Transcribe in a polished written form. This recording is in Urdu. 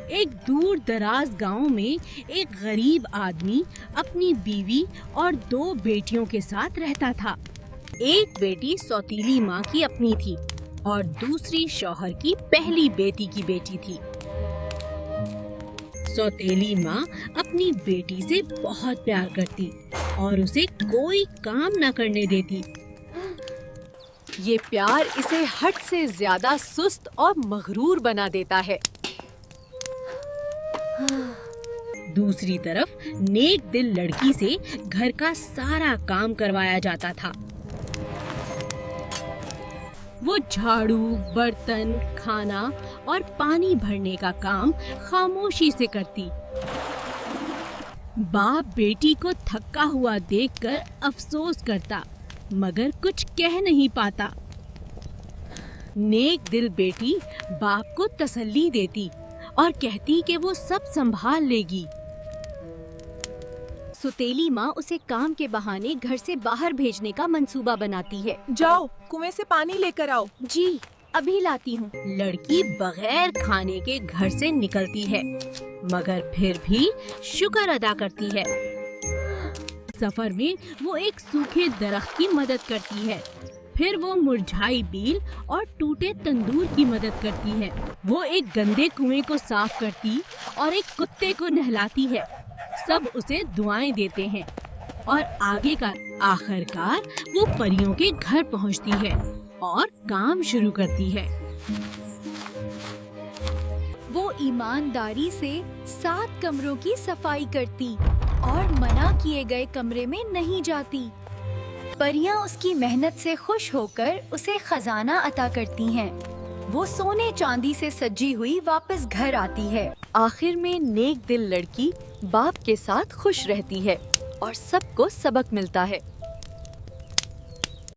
ایک دور دراز گاؤں میں ایک غریب آدمی اپنی بیوی اور 2 بیٹیوں کے ساتھ رہتا تھا۔ ایک بیٹی سوتیلی ماں کی اپنی تھی اور دوسری شوہر کی پہلی بیٹی کی بیٹی تھی۔ سوتیلی ماں اپنی بیٹی سے بہت پیار کرتی اور اسے کوئی کام نہ کرنے دیتی۔ یہ پیار اسے حد سے زیادہ سست اور مغرور بنا دیتا ہے۔ دوسری طرف نیک دل لڑکی سے گھر کا سارا کام کروایا جاتا تھا۔ وہ جھاڑو، برتن، کھانا اور پانی بھرنے کا کام خاموشی سے کرتی۔ باپ بیٹی کو تھکا ہوا دیکھ کر افسوس کرتا مگر کچھ کہہ نہیں پاتا۔ نیک دل بیٹی باپ کو تسلی دیتی اور کہتی کہ وہ سب سنبھال لے گی۔ سوتیلی ماں اسے کام کے بہانے گھر سے باہر بھیجنے کا منصوبہ بناتی ہے۔ جاؤ کنویں سے پانی لے کر آؤ۔ جی ابھی لاتی ہوں۔ لڑکی بغیر کھانے کے گھر سے نکلتی ہے مگر پھر بھی شکر ادا کرتی ہے۔ سفر میں وہ ایک سوکھے درخت کی مدد کرتی ہے، پھر وہ مرجھائی بیل اور ٹوٹے تندور کی مدد کرتی ہے۔ وہ ایک گندے کنویں کو صاف کرتی اور ایک کتے کو نہلاتی ہے۔ سب اسے دعائیں دیتے ہیں اور آخر کار وہ پریوں کے گھر پہنچتی ہے اور کام شروع کرتی ہے۔ وہ ایمانداری سے 7 کمروں کی صفائی کرتی اور منع کیے گئے کمرے میں نہیں جاتی۔ پریاں اس کی محنت سے خوش ہو کر اسے خزانہ عطا کرتی ہیں۔ وہ سونے چاندی سے سجی ہوئی واپس گھر آتی ہے۔ آخر میں نیک دل لڑکی باپ کے ساتھ خوش رہتی ہے اور سب کو سبق ملتا ہے۔